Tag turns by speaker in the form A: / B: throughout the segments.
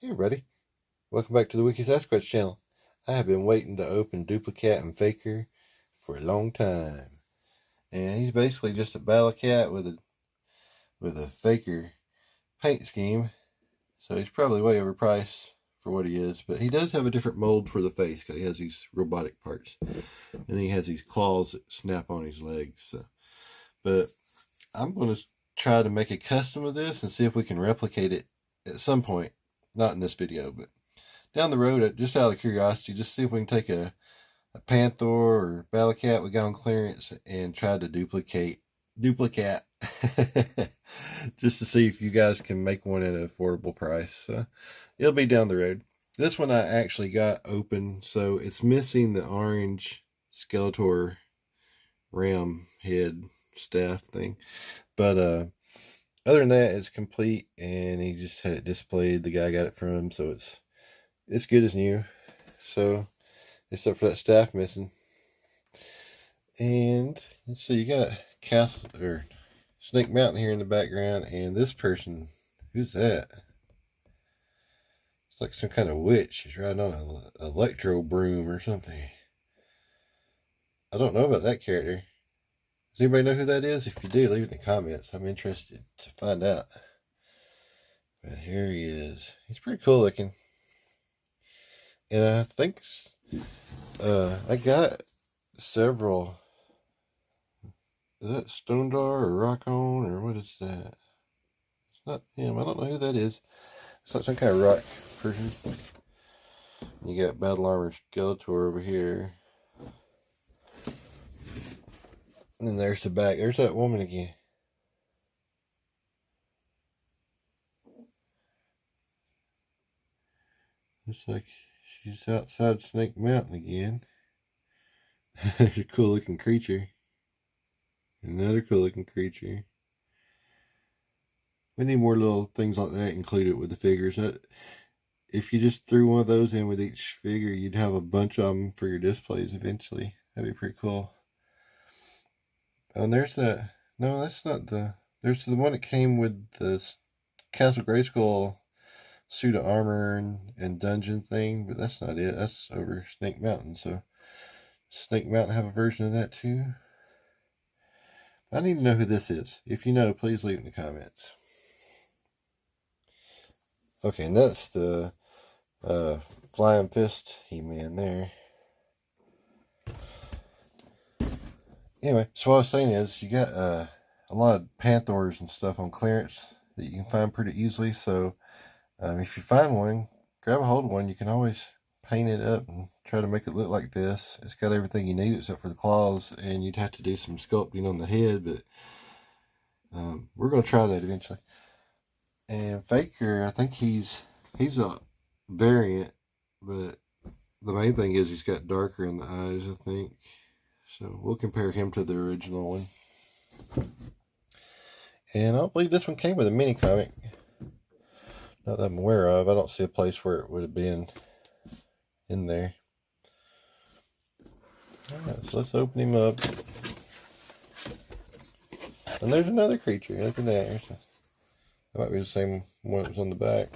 A: Hey everybody, welcome back to the Wiki Sasquatch channel. I have been waiting to open DUPLI-CAT and FAKER for a long time. And he's basically just a BattleCat with a FAKER paint scheme. So he's probably way overpriced for what he is. But he does have a different mold for the face because he has these robotic parts. And then he has these claws that snap on his legs. So. But I'm going to try to make a custom of this and see if we can replicate it at some point. Not in this video, but down the road, just out of curiosity, just see if we can take a Panther or BattleCat we got on clearance and try to DUPLI-CAT just to see if you guys can make one at an affordable price. It'll be down the road. This one I actually got open, so it's missing the orange Skeletor ram head staff thing, but other than that, it's complete, and he just had it displayed. The guy got it from him, so it's good as new. So, except for that staff missing. And let's see, you got Castle or Snake Mountain here in the background, and this person, who's that? It's like some kind of witch. She's riding on an electro broom or something. I don't know about that character. Does anybody know who that is? If you do, leave it in the comments. I'm interested to find out. But here he is. He's pretty cool looking. And I think I got several. Is that Stone Dar or Rock On or what is that? It's not him. I don't know who that is. It's like some kind of rock person. You got Battle Armor Skeletor over here. And then there's the back. There's that woman again. Looks like she's outside Snake Mountain again. There's a cool looking creature. Another cool looking creature. We need more little things like that included with the figures. If you just threw one of those in with each figure, you'd have a bunch of them for your displays eventually. That'd be pretty cool. And there's that. No, that's not the. There's the one that came with the Castle Grayskull suit of armor and dungeon thing, but that's not it. That's over Snake Mountain. So Snake Mountain have a version of that too. I need to know who this is. If you know, please leave it in the comments. Okay, and that's the Flying Fist He-Man there. Anyway, so what I was saying is, you got a lot of Panthers and stuff on clearance that you can find pretty easily. So if you find one, grab a hold of one. You can always paint it up and try to make it look like this. It's got everything you need except for the claws, and you'd have to do some sculpting on the head, but we're going to try that eventually. And FAKER, I think he's a variant, but the main thing is he's got darker in the eyes, I think. So we'll compare him to the original one. And I don't believe this one came with a mini comic. Not that I'm aware of. I don't see a place where it would have been in there. Alright, so let's open him up. And there's another creature. Look at that. That might be the same one that was on the back.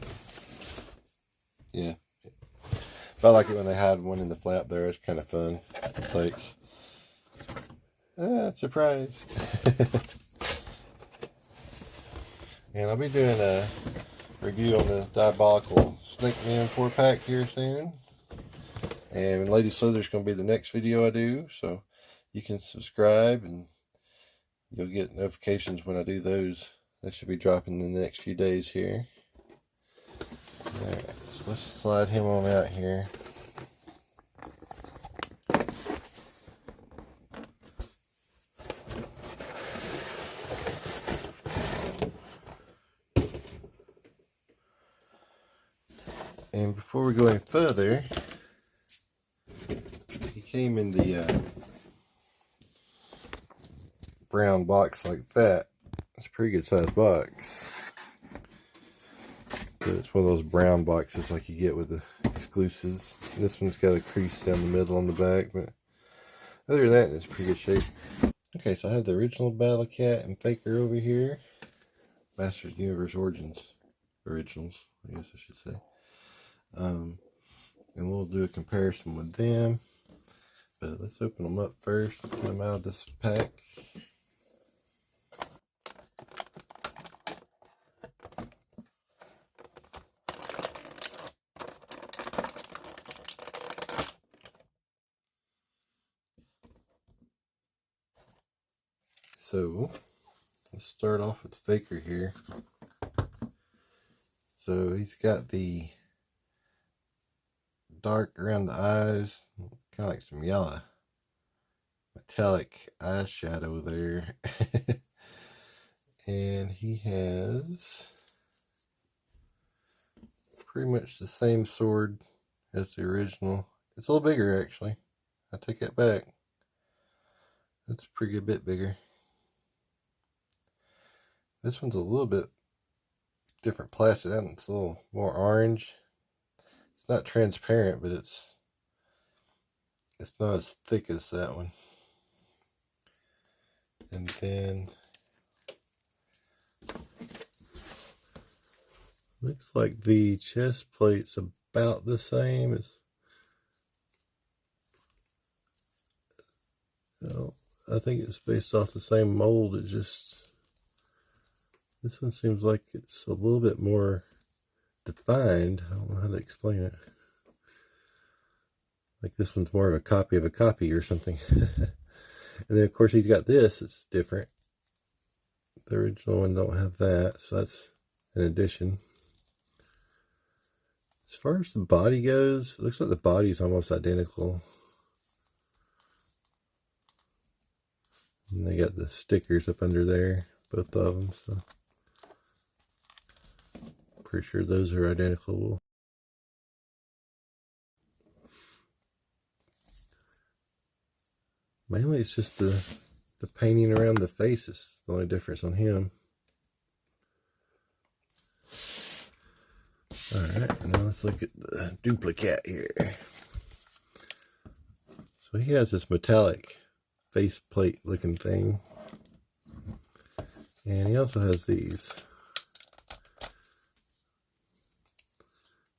A: Yeah. But I like it when they hide one in the flap there. It's kind of fun. It's like, surprise. And I'll be doing a review on the Diabolical Snake Man 4-pack here soon. And Lady Slither's going to be the next video I do. So you can subscribe and you'll get notifications when I do those. They should be dropping in the next few days here. Alright, so let's slide him on out here. And before we go any further, he came in the brown box like that. It's a pretty good sized box. But it's one of those brown boxes like you get with the exclusives. And this one's got a crease down the middle on the back, but other than that, it's pretty good shape. Okay, so I have the original BattleCat and FAKER over here. Masters Universe Origins. Originals, I guess I should say. And we'll do a comparison with them. But let's open them up first, get them out of this pack. So let's start off with FAKER here. So he's got the dark around the eyes, kind of like some yellow metallic eyeshadow there. And he has pretty much the same sword as the original. It's a little bigger actually. I take that back. That's a pretty good bit bigger. This one's a little bit different plastic. That one's a little more orange. It's not transparent, but it's not as thick as that one. And then looks like the chest plate's about the same as, I think it's based off the same mold. It just, this one seems like it's a little bit more defined. I don't know how to explain it. Like this one's more of a copy or something. And then of course he's got this, it's different. The original one don't have that, so that's an addition. As far as the body goes, it looks like the body's almost identical. And they got the stickers up under there, both of them, so pretty sure those are identical. Mainly it's just the painting around the face is the only difference on him. Alright, now let's look at the DUPLI-CAT here. So he has this metallic faceplate looking thing. And he also has these.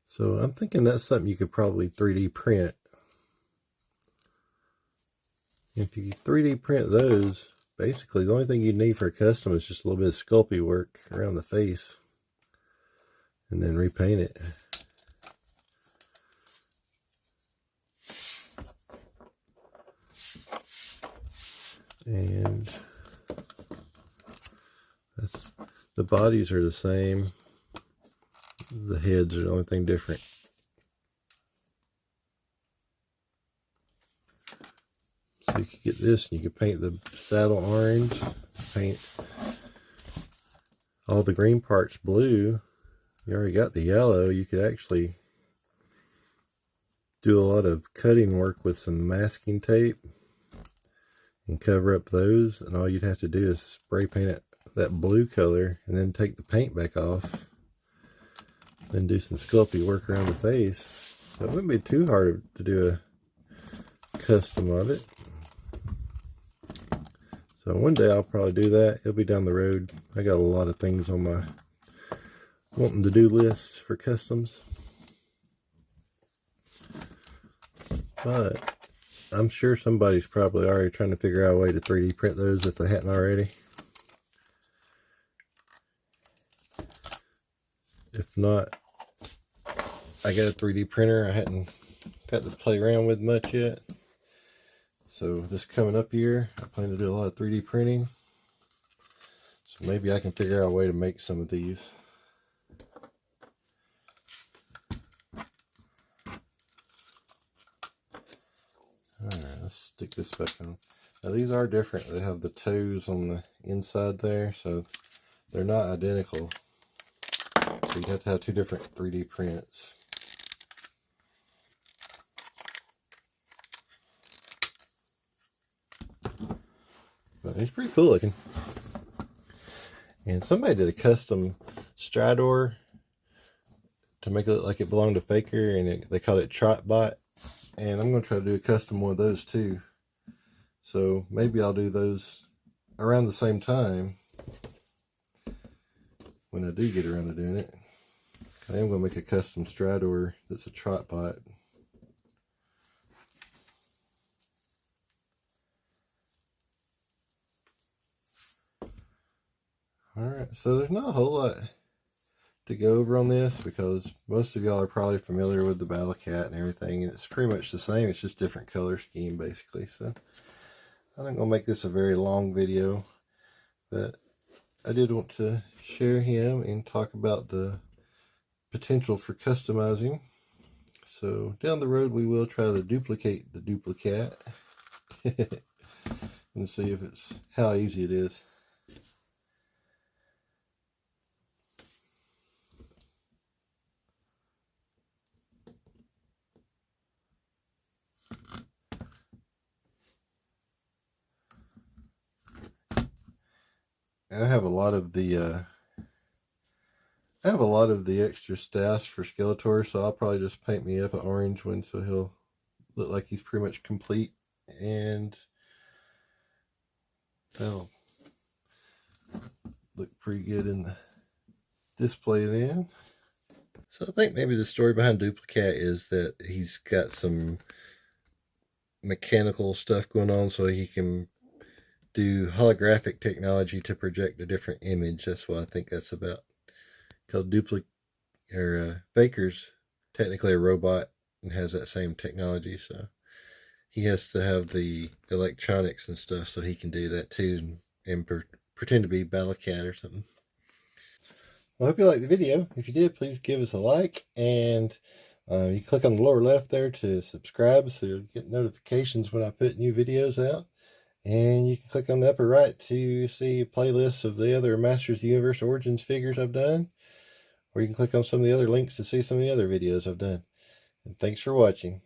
A: So I'm thinking that's something you could probably 3D print. If you 3D print those, basically the only thing you need for a custom is just a little bit of sculpey work around the face. And then repaint it. And the bodies are the same. The heads are the only thing different. So you could get this and you could paint the saddle orange, paint all the green parts blue. You already got the yellow. You could actually do a lot of cutting work with some masking tape and cover up those, and all you'd have to do is spray paint it that blue color and then take the paint back off, then do some sculpey work around the face. So it wouldn't be too hard to do a custom of it. So one day I'll probably do that. It'll be down the road. I got a lot of things on my wanting to do lists for customs, but I'm sure somebody's probably already trying to figure out a way to 3D print those if they hadn't already. If not, I got a 3D printer I hadn't got to play around with much yet. So this coming up here, I plan to do a lot of 3D printing. So maybe I can figure out a way to make some of these. Alright, let's stick this back on. Now these are different. They have the toes on the inside there, so they're not identical. So you have to have two different 3D prints. But he's pretty cool looking. And somebody did a custom Strador to make it look like it belonged to FAKER, and they called it Trotbot. And I'm going to try to do a custom one of those too. So maybe I'll do those around the same time when I do get around to doing it. I am going to make a custom Strador that's a trot bot. Alright, so there's not a whole lot to go over on this because most of y'all are probably familiar with the BattleCat and everything, and it's pretty much the same. It's just different color scheme basically. So I'm not going to make this a very long video, but I did want to share him and talk about the potential for customizing. So down the road we will try to duplicate the DUPLI-CAT and see if it's how easy it is. I have a lot of the extra staffs for Skeletor, so I'll probably just paint me up an orange one so he'll look like he's pretty much complete, and that'll look pretty good in the display then. So I think maybe the story behind DUPLI-CAT is that he's got some mechanical stuff going on, so he can do holographic technology to project a different image. That's what I think that's about. Because FAKER's technically a robot and has that same technology, so he has to have the electronics and stuff so he can do that too, and pretend to be BattleCat or something. Well, I hope you liked the video. If you did, please give us a like, and you click on the lower left there to subscribe so you'll get notifications when I put new videos out. And you can click on the upper right to see playlists of the other Masters of the Universe Origins figures I've done. Or you can click on some of the other links to see some of the other videos I've done. And thanks for watching.